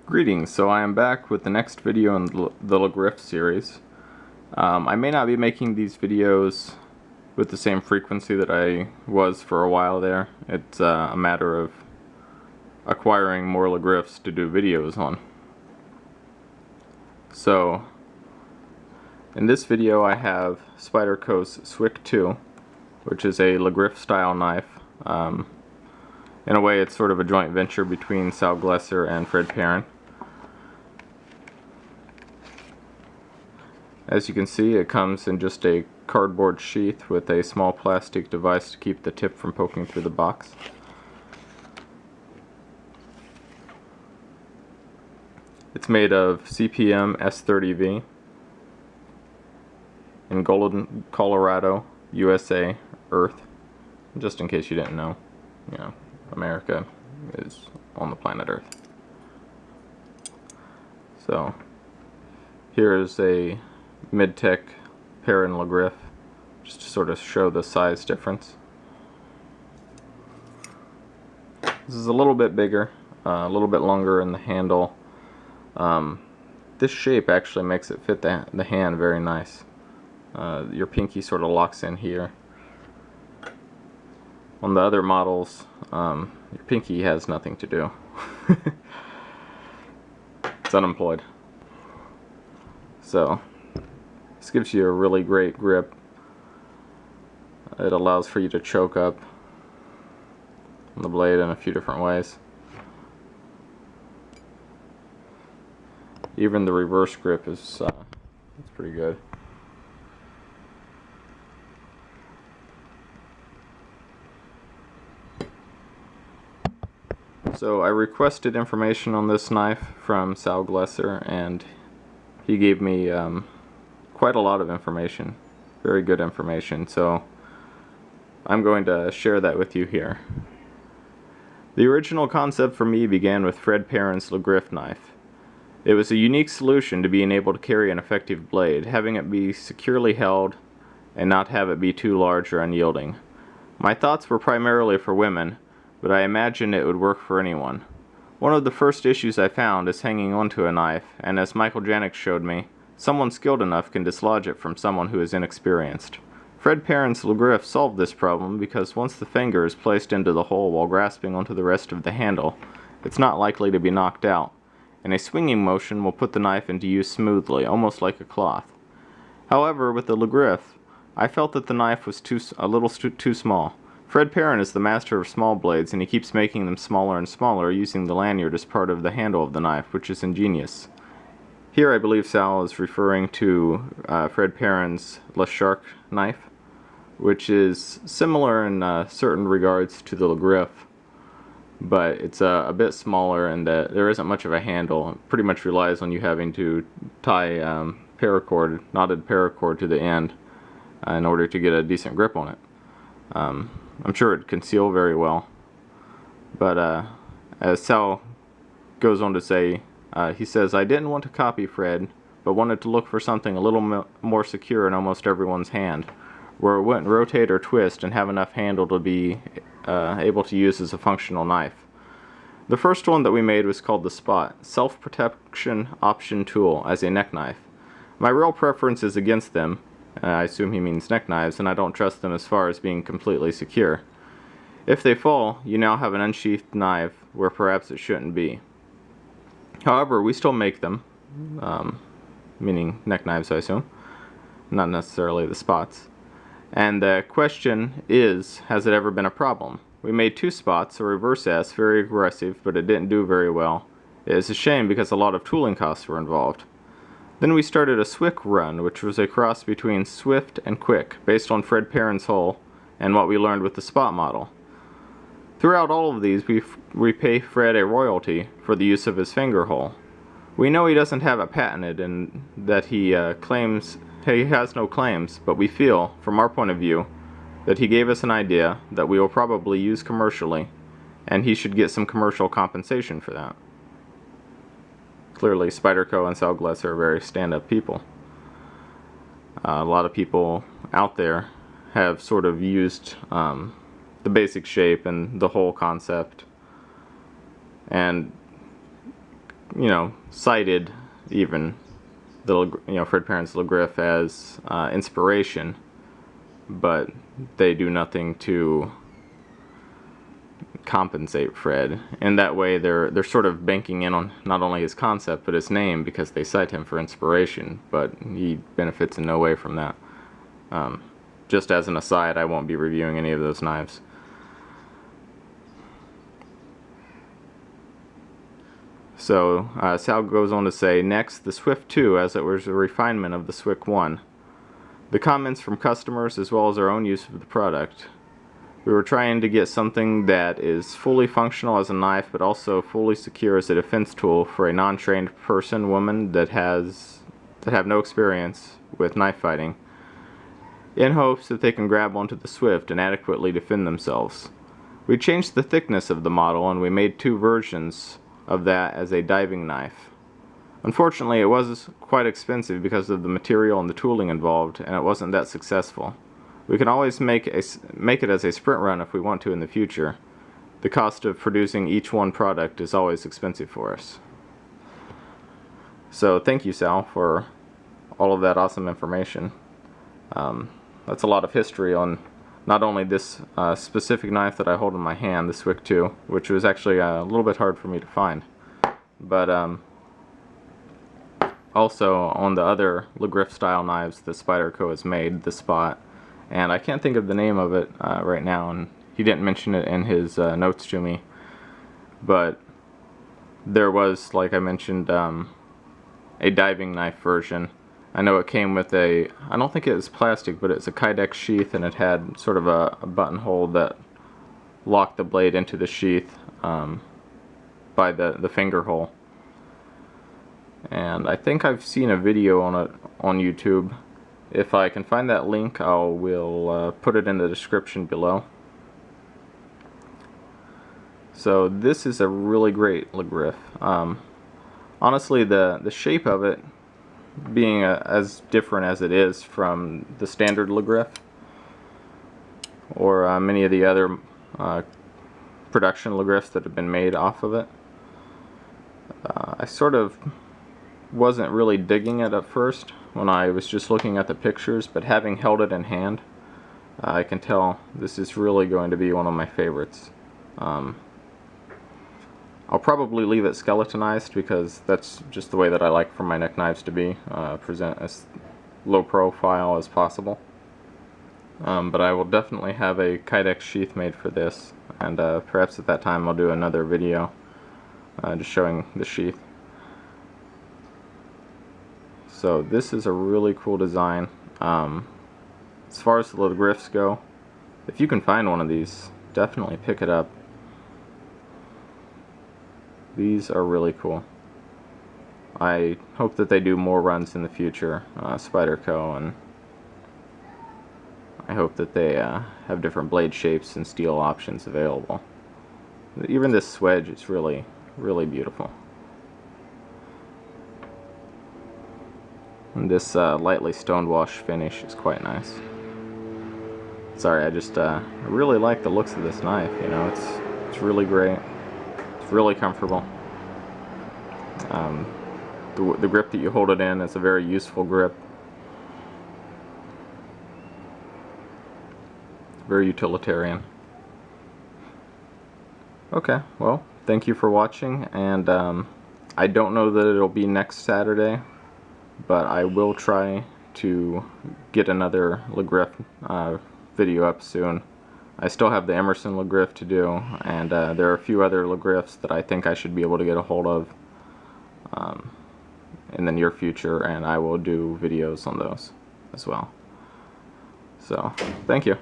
Greetings, so I am back with the next video in the Griffe series. I may not be making these videos with the same frequency that I was for a while there. It's a matter of acquiring more Griffes to do videos on. So, in this video I have Spyderco SWICK 2, which is a Griffe style knife. In a way it's sort of a joint venture between Sal Glesser and Fred Perrin. As you can see, it comes in just a cardboard sheath with a small plastic device to keep the tip from poking through the box. It's made of CPM S30V in Golden, Colorado, USA, Earth. Just in case you didn't know, America is on the planet Earth. So, here is a mid-tech Perrin Griffe, just to sort of show the size difference. This is a little bit bigger, a little bit longer in the handle. This shape actually makes it fit the hand very nice. Your pinky sort of locks in here. On the other models, your pinky has nothing to do. It's unemployed. So, this gives you a really great grip. It allows for you to choke up on the blade in a few different ways. Even the reverse grip is it's pretty good. So I requested information on this knife from Sal Glesser, and he gave me quite a lot of information, very good information, so I'm going to share that with you here. The original concept for me began with Fred Perrin's Griffe knife. It was a unique solution to being able to carry an effective blade, having it be securely held and not have it be too large or unyielding. My thoughts were primarily for women, but I imagine it would work for anyone. One of the first issues I found is hanging onto a knife, and as Michael Janik showed me, someone skilled enough can dislodge it from someone who is inexperienced. Fred Perrin's Griffe solved this problem because once the finger is placed into the hole while grasping onto the rest of the handle, it's not likely to be knocked out, and a swinging motion will put the knife into use smoothly, almost like a cloth. However, with the Griffe, I felt that the knife was a little too small. Fred Perrin is the master of small blades, and he keeps making them smaller and smaller, using the lanyard as part of the handle of the knife, which is ingenious. Here I believe Sal is referring to Fred Perrin's Shark knife, which is similar in certain regards to the Griffe, but it's a bit smaller in that there isn't much of a handle. It pretty much relies on you having to tie knotted paracord to the end in order to get a decent grip on it. I'm sure it can seal very well, but as Sal goes on to say, he says, "I didn't want to copy Fred, but wanted to look for something a little more secure in almost everyone's hand, where it wouldn't rotate or twist and have enough handle to be able to use as a functional knife." The first one that we made was called the Spot, Self-Protection Option Tool, as a neck knife. My real preference is against them. I assume he means neck knives, and I don't trust them as far as being completely secure. If they fall, you now have an unsheathed knife where perhaps it shouldn't be. However, we still make them, meaning neck knives I assume, not necessarily the Spots. And the question is, has it ever been a problem? We made two Spots, a reverse S, very aggressive, but it didn't do very well. It is a shame because a lot of tooling costs were involved. Then we started a SWICK run, which was a cross between swift and quick, based on Fred Perrin's hole and what we learned with the Spot model. Throughout all of these, we pay Fred a royalty for the use of his finger hole. We know he doesn't have it patented and that he claims he has no claims, but we feel, from our point of view, that he gave us an idea that we will probably use commercially, and he should get some commercial compensation for that. Clearly, Spyderco and Sal Glesser are very stand-up people. A lot of people out there have sort of used the basic shape and the whole concept, and cited even Fred Parent's little Griffe as inspiration, but they do nothing to compensate Fred. And that way they're sort of banking in on not only his concept but his name, because they cite him for inspiration, but he benefits in no way from that. Just as an aside, I won't be reviewing any of those knives. So Sal goes on to say, next, the Swift 2, as it was a refinement of the SWICK 1. The comments from customers as well as our own use of the product. We were trying to get something that is fully functional as a knife, but also fully secure as a defense tool for a non-trained person, woman that have no experience with knife fighting, in hopes that they can grab onto the Swift and adequately defend themselves. We changed the thickness of the model, and we made 2 versions of that as a diving knife. Unfortunately, it was quite expensive because of the material and the tooling involved, and it wasn't that successful. We can always make it as a sprint run if we want to in the future. The cost of producing each one product is always expensive for us. So thank you, Sal, for all of that awesome information. That's a lot of history on not only this specific knife that I hold in my hand, the SWICK 2, which was actually a little bit hard for me to find, but also on the other Le Griffe style knives that Spyderco has made, the Spot, and I can't think of the name of it right now, and he didn't mention it in his notes to me, but there was, like I mentioned, a diving knife version. I know it came with I don't think it was plastic, but it's a Kydex sheath, and it had sort of a buttonhole that locked the blade into the sheath by the finger hole. And I think I've seen a video on it on YouTube. If I can find that link, I will put it in the description below. So this is a really great Le Griffe. Honestly, the shape of it, being as different as it is from the standard Le Griffe or many of the other production Le Griffes that have been made off of it, I sort of wasn't really digging it at first when I was just looking at the pictures, but having held it in hand, I can tell this is really going to be one of my favorites. I'll probably leave it skeletonized because that's just the way that I like for my neck knives to be, present as low profile as possible. But I will definitely have a Kydex sheath made for this, and perhaps at that time I'll do another video just showing the sheath. So this is a really cool design. As far as the Le Griffes go, if you can find one of these, definitely pick it up. These are really cool. I hope that they do more runs in the future, Spyderco, and I hope that they have different blade shapes and steel options available. Even this swedge is really, really beautiful. And this lightly stoned wash finish is quite nice. Sorry, I really like the looks of this knife. You know, it's really great. It's really comfortable. The grip that you hold it in is a very useful grip. Very utilitarian. Okay, well, thank you for watching, and I don't know that it'll be next Saturday, but I will try to get another Le Griffe video up soon. I still have the Emerson Le Griffe to do, and there are a few other Le Griffes that I think I should be able to get a hold of in the near future, and I will do videos on those as well. So, thank you.